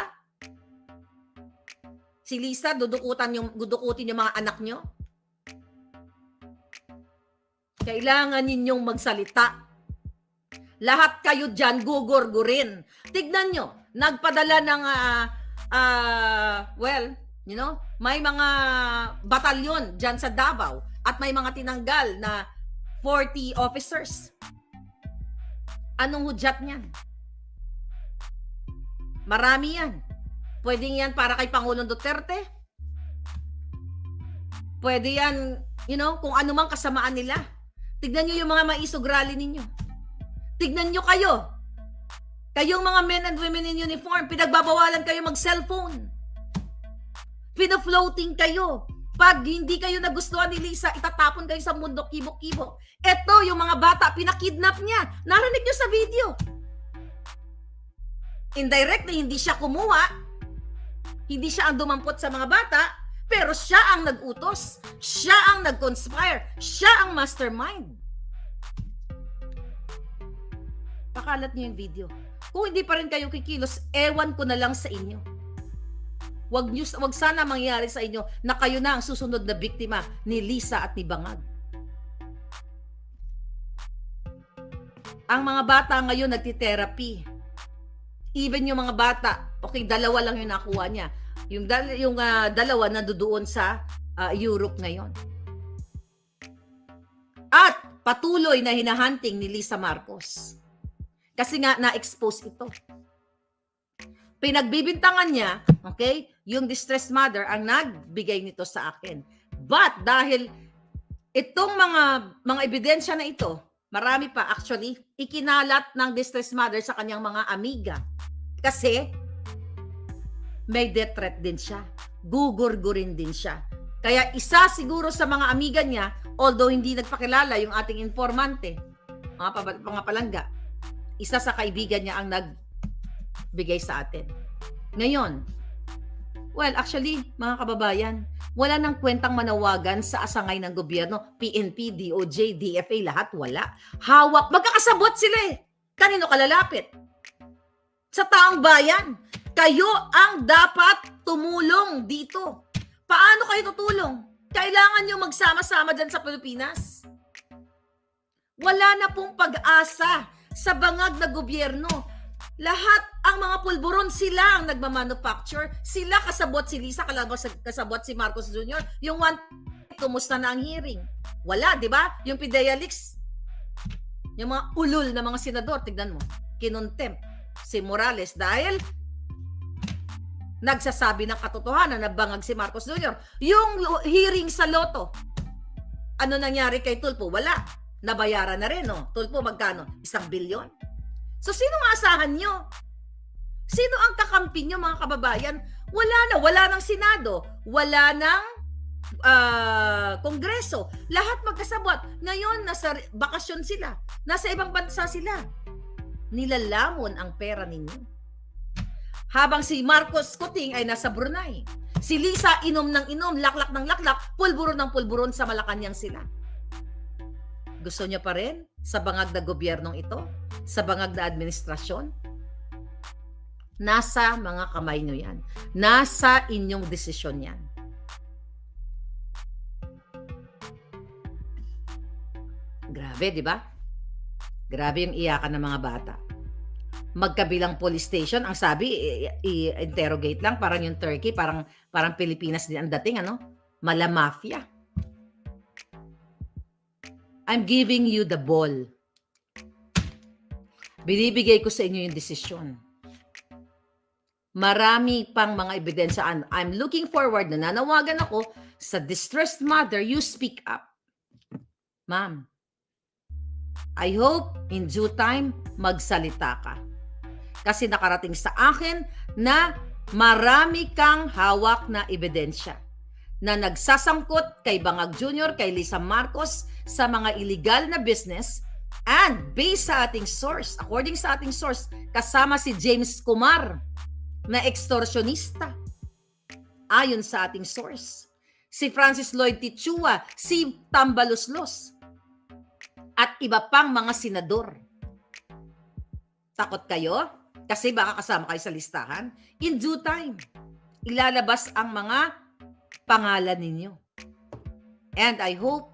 Si Lisa, dudukutin yung mga anak nyo? Kailangan ninyong magsalita. Lahat kayo dyan, gugurgurin. Tignan nyo, nagpadala ng, may mga batalyon dyan sa Davao at may mga tinanggal na 40 officers. Anong hudyat niyan? Marami yan. Pwede yan para kay Pangulong Duterte. Pwede yan, kung ano mang kasamaan nila. Tignan nyo yung mga maisog rally ninyo. Tignan nyo kayo. Kayong mga men and women in uniform, pinagbabawalan kayo mag-cellphone. Pina-floating kayo. Pag hindi kayo nagustuhan ni Lisa, itatapon kayo sa mundo, kibok-kibok. Eto, yung mga bata, pinakidnap niya. Narinig nyo sa video. Indirectly, hindi siya kumuha. Hindi siya ang dumampot sa mga bata. Pero siya ang nag-utos, siya ang nag-conspire, siya ang mastermind. Pakalat niyo yung video. Kung hindi pa rin kayo kikilos, ewan ko na lang sa inyo. Wag sana mangyari sa inyo na kayo na ang susunod na biktima ni Lisa at ni Bangag. Ang mga bata ngayon nagti-therapy. Even yung mga bata, okay, 2 lang yung nakuha niya. Yung dalawa na doon sa Europe ngayon. At patuloy na hinahunting ni Lisa Marcos. Kasi nga na-expose ito. Pinagbibintangan niya, okay, yung distressed mother ang nagbigay nito sa akin. But dahil itong mga ebidensya na ito, marami pa actually, ikinalat ng distressed mother sa kanyang mga amiga. Kasi may death threat din siya. Gugurgurin din siya. Kaya isa siguro sa mga amiga niya, although hindi nagpakilala yung ating informante, mga palangga, isa sa kaibigan niya ang nagbigay sa atin. Ngayon, well, actually, mga kababayan, wala nang kwentang manawagan sa asangay ng gobyerno, PNP, DOJ, DFA, lahat wala. Hawak, magkakasabot sila eh. Kanino kalalapit? Sa taong bayan. Kayo ang dapat tumulong dito. Paano kayo tutulong? Kailangan nyo magsama-sama dyan sa Pilipinas. Wala na pong pag-asa sa bangag na gobyerno. Lahat ang mga pulburon, sila ang nagmamanufacture. Sila kasabot si Lisa, kasabot si Marcos Jr. Yung kumusta na ang hearing? Wala, di ba? Yung PIDEA leaks, yung mga ulul na mga senador, tignan mo, kinontempt si Morales dahil nagsasabi ng katotohanan na bangag si Marcos Jr. Yung hearing sa Lotto, ano nangyari kay Tulfo? Wala. Nabayaran na rin, no? Tulfo, magkano? 1 bilyon. So, sino maasahan nyo? Sino ang kakampi nyo, mga kababayan? Wala ng Senado. Wala ng Kongreso. Lahat magkasabot. Ngayon, nasa bakasyon sila. Nasa ibang bansa sila. Nilalamon ang pera ninyo. Habang si Marcos Kuting ay nasa Brunei. Si Lisa inom ng inom, laklak ng laklak, pulburon ng pulburon sa Malacanang sila. Gusto niyo pa rin sa bangag na gobyernong ito? sa bangag na administrasyon? Nasa mga kamay nyo yan. Nasa inyong desisyon yan. Grabe, di ba? Grabe yung iyakan ng mga bata. Magkabilang police station, ang sabi, i-interrogate lang, parang yung Turkey, parang Pilipinas din ang dating, ano? Mala mafia. I'm giving you the ball. Binibigay ko sa inyo yung desisyon. Marami pang mga ebidensya. I'm looking forward na nanawagan ako sa distressed mother, you speak up. Ma'am, I hope in due time magsalita ka. Kasi nakarating sa akin na marami kang hawak na ebidensya na nagsasangkot kay Bangag Jr., kay Lisa Marcos sa mga illegal na business, and based sa ating source, according sa ating source, kasama si James Kumar na extortionista. Ayon sa ating source, si Francis Lloyd Tichua, si Tambaloslos, at iba pang mga senador. Takot kayo? Kasi baka kasama kayo sa listahan. In due time, ilalabas ang mga pangalan ninyo. And I hope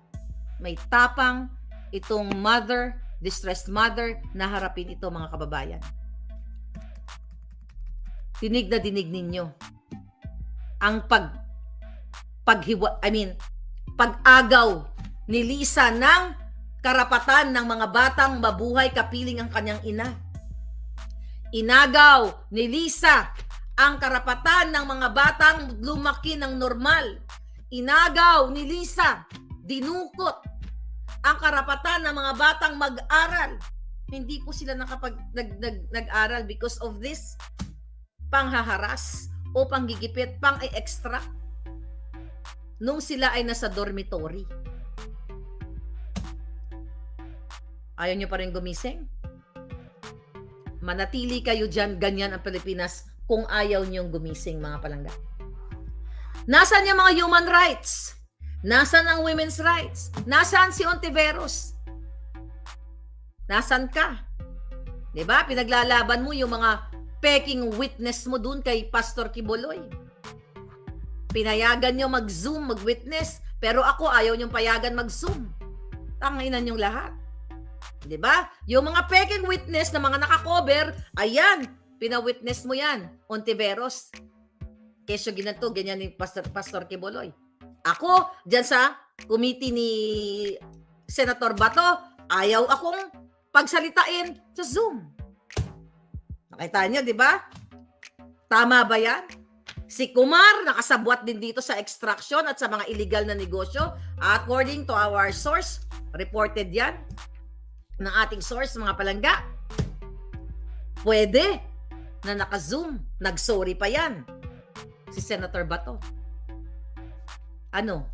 may tapang itong mother, distressed mother, na harapin ito, mga kababayan. Dinig na dinig ninyo ang pag-agaw ni Lisa ng karapatan ng mga batang mabuhay kapiling ang kanyang ina. Inagaw ni Lisa ang karapatan ng mga batang lumaki ng normal. Inagaw ni Lisa, dinukot ang karapatan ng mga batang mag-aral. Hindi po sila nag-aral because of this panghaharas o panggigipit, pang-extra nung sila ay nasa dormitory. Ayaw nyo pa rin gumising? Manatili kayo dyan, ganyan ang Pilipinas kung ayaw nyong gumising, mga palangga. Nasaan yung mga human rights? Nasaan ang women's rights? Nasaan si Ontiveros? Nasaan ka? Diba? Pinaglalaban mo yung mga peking witness mo dun kay Pastor Quiboloy. Pinayagan nyo mag-zoom, mag-witness, pero ako ayaw nyong payagan mag-zoom. Tanginan yung lahat. Diba? Yung mga peking witness na mga nakakover, ayan, pinawitness mo yan, Ontiveros. Kesyo ginanto, ganyan ni Pastor Quiboloy. Ako, dyan sa committee ni Senator Bato, ayaw akong pagsalitain sa Zoom. Nakita niyo, di ba? Tama ba yan? Si Kumar, nakasabwat din dito sa extraction at sa mga illegal na negosyo. According to our source, reported yan ng ating source, mga palangga. Pwede na naka-Zoom. Nag-sorry pa yan si Senator Bato. Ano?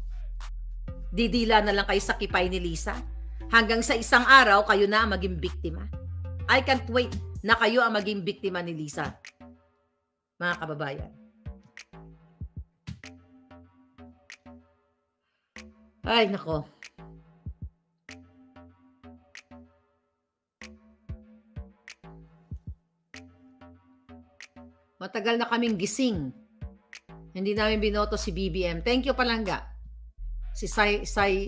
Didila na lang kayo sa kipay ni Lisa? Hanggang sa isang araw, kayo na ang maging biktima. I can't wait na kayo ang maging biktima ni Lisa. Mga kababayan. Ay, nako. Matagal na kaming gising. Hindi namin binoto si BBM. Thank you, palangga. Si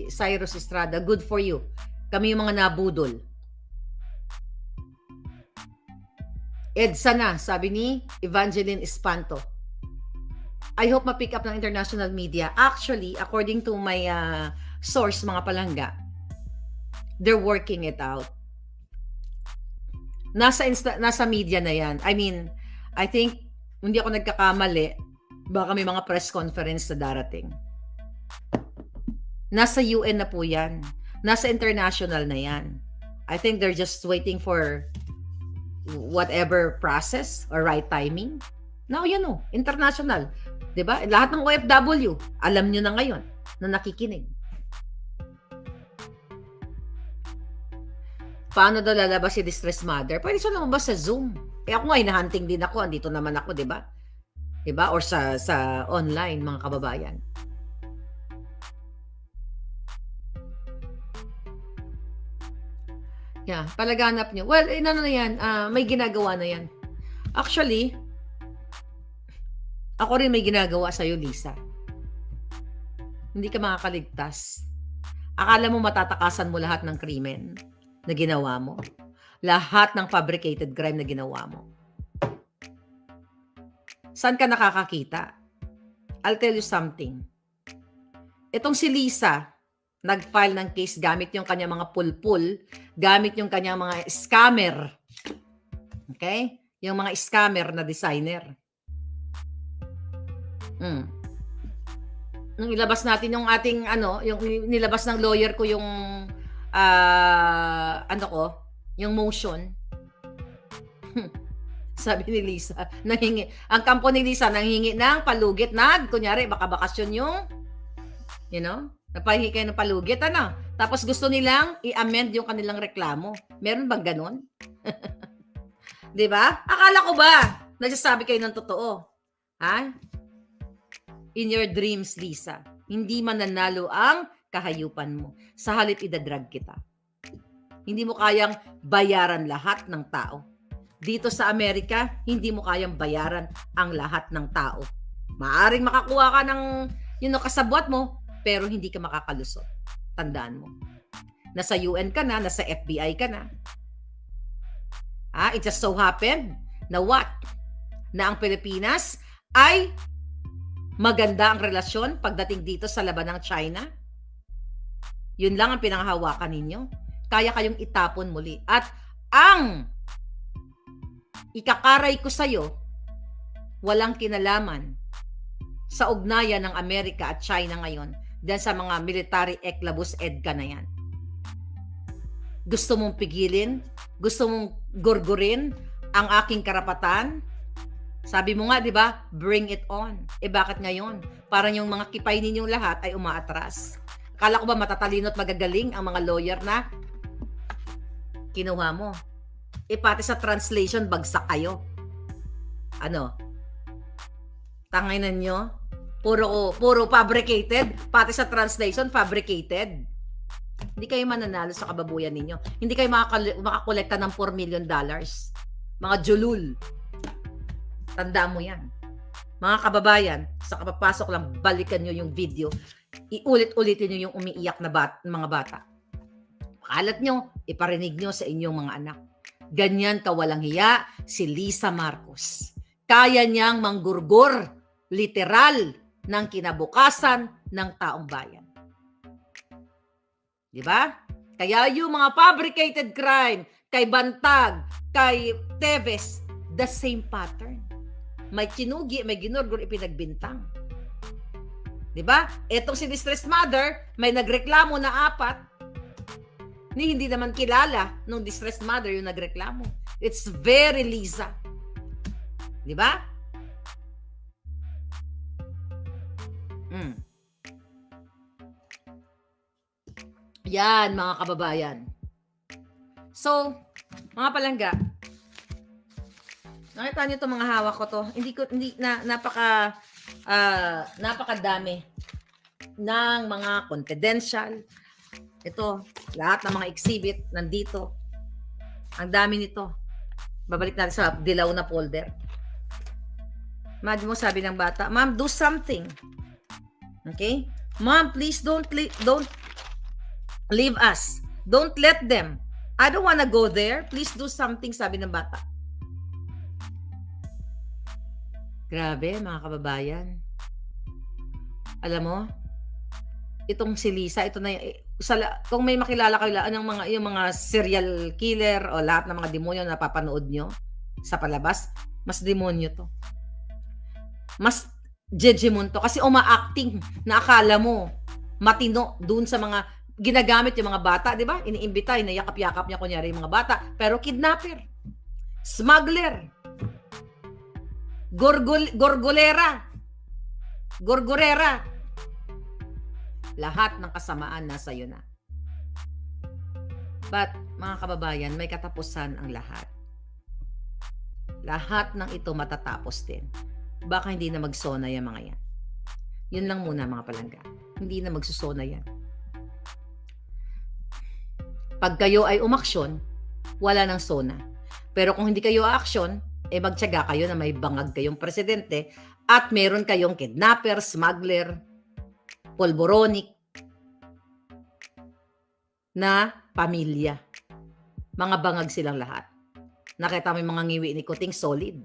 Cyrus Estrada, good for you. Kami yung mga nabudol. EDSA na, sabi ni Evangeline Espanto. I hope ma-pick up ng international media. Actually, according to my source, mga palangga, they're working it out. Nasa media na yan. I mean, I think, hindi ako nagkakamali, baka may mga press conference na darating. Nasa UN na po yan. Nasa international na yan. I think they're just waiting for whatever process or right timing. Now, yan o, international. Diba? Lahat ng OFW, alam nyo na ngayon na nakikinig. Paano daw lalabas si distressed mother? Pwede siya lumabas sa Zoom. Eh ako nga, hinahunting din ako. Andito naman ako, diba? Diba? Or sa online, mga kababayan. Yeah, palaganap nyo. Well, ano na yan, may ginagawa na yan. Actually, ako rin may ginagawa sa'yo, Lisa. Hindi ka makakaligtas. Akala mo matatakasan mo lahat ng krimen na ginawa mo. Lahat ng fabricated crime na ginawa mo. Saan ka nakakakita? I'll tell you something. Itong si Lisa, nag-file ng case gamit yung kanyang mga pulpul, gamit yung kanyang mga scammer. Okay? Yung mga scammer na designer. Nung ilabas natin yung ating yung nilabas ng lawyer ko yung yung motion. Sabi ni Lisa, ang kampo ni Lisa nanghingi ng palugit kunyari baka bakasyon yung napahingi kayo ng palugit tapos gusto nilang i-amend yung kanilang reklamo. Meron bang ganon? 'Di ba? Akala ko ba nagsasabi kayo ng totoo? Ha? In your dreams, Lisa, hindi mananalo ang kahayupan mo. Sa halip idadrag kita. Hindi mo kayang bayaran lahat ng tao. Dito sa Amerika, hindi mo kayang bayaran ang lahat ng tao. Maaring makakuha ka ng kasabwat mo, pero hindi ka makakalusot. Tandaan mo. Nasa UN ka na, nasa FBI ka na. It just so happened na what? Na ang Pilipinas ay maganda ang relasyon pagdating dito sa laban ng China? Yun lang ang pinanghahawakan ninyo. Kaya kayong itapon muli. At ang ikakaray ko sa'yo, walang kinalaman sa ugnayan ng Amerika at China ngayon dahil sa mga military eklabus EDCA na yan. Gusto mong pigilin? Gusto mong gurgurin ang aking karapatan? Sabi mo nga, di ba? Bring it on. Bakit ngayon? Parang yung mga kipay ninyong lahat ay umaatras. Akala ko ba matatalino at magagaling ang mga lawyer na kinuha mo? Pati sa translation, bagsak kayo. Tanginan nyo? Puro fabricated? Pati sa translation, fabricated? Hindi kayo mananalo sa kababuyan ninyo. Hindi kayo makakolekta ng $4 million. Mga julul. Tandaan mo yan. Mga kababayan, sa kapapasok lang, balikan nyo yung video. Iulit-ulitin nyo yung umiiyak na mga bata. Pakalat nyo, iparinig nyo sa inyong mga anak. Ganyan kawalang hiya si Lisa Marcos. Kaya niyang manggurgur, literal, ng kinabukasan ng taong bayan. Diba? Kaya yung mga fabricated crime, kay Bantag, kay Teves, the same pattern. May kinugi, may ginurgur, ipinagbintang. Diba? Etong si distressed mother, may nagreklamo na 4. Hindi naman kilala nung distressed mother yung nagreklamo. It's very Lisa. Diba? Yan, mga kababayan. So, mga palangga, nakita niyo itong mga hawak ko to. Napakadami ng mga confidential. Ito, lahat ng mga exhibit nandito. Ang dami nito. Babalik natin sa dilaw na folder. Imagine mo, sabi ng bata, "Ma'am, do something." Okay? "Ma'am, please don't leave us. Don't let them. I don't wanna go there. Please do something," sabi ng bata. Grabe, mga kababayan. Alam mo, itong si Lisa, ito na kung may makilala kayo yung mga serial killer o lahat ng mga demonyo na napapanood nyo sa palabas, mas demonyo to. Mas jejemon to kasi uma-acting na akala mo matino dun sa mga ginagamit yung mga bata, di ba? Iniimbita, inayakap-yakap niya kunyari yung mga bata, pero kidnapper, smuggler, gorgorera, lahat ng kasamaan nasa iyo na. But, mga kababayan, may katapusan ang lahat. Lahat ng ito matatapos din. Baka hindi na magsona yung mga yan. Yun lang muna, mga palangga. Hindi na magsusona yan. Pag kayo ay umaksyon, wala ng SONA. Pero kung hindi kayo action, magtiyaga kayo na may bangag kayong presidente at meron kayong kidnapper, smuggler, polboronic na pamilya. Mga bangag silang lahat. Nakita mo yung mga ngiwi ni Kuting, solid.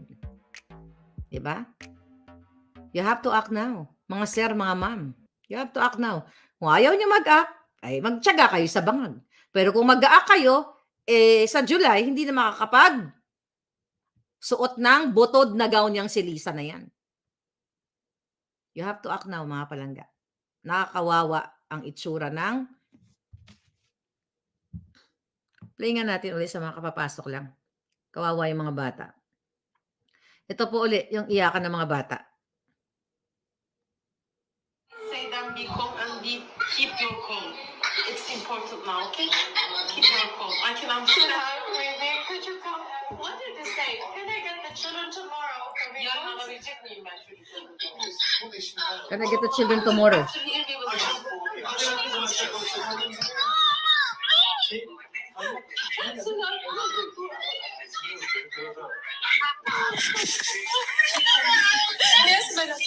Diba? You have to act now. Mga sir, mga ma'am. You have to act now. Kung ayaw nyo mag-act, ay magtiyaga kayo sa bangag. Pero kung mag-act kayo, sa July, hindi na makakapag suot ng butod na gown niyang si Lisa na yan. You have to act now, mga palangga. Nakakawawa ang itsura ng... Play nga natin ulit sa mga kapapasok lang. Kawawa yung mga bata. Ito po ulit, yung iyakan ng mga bata. Say them be calm and keep your calm. It's important now, okay? Keep your calm. I can understand. Baby, could you come? What did they say? Can I get the children tomorrow? You're not gonna reject me, my children. Can I get the children tomorrow? Actually, Ilby was Yes, madam.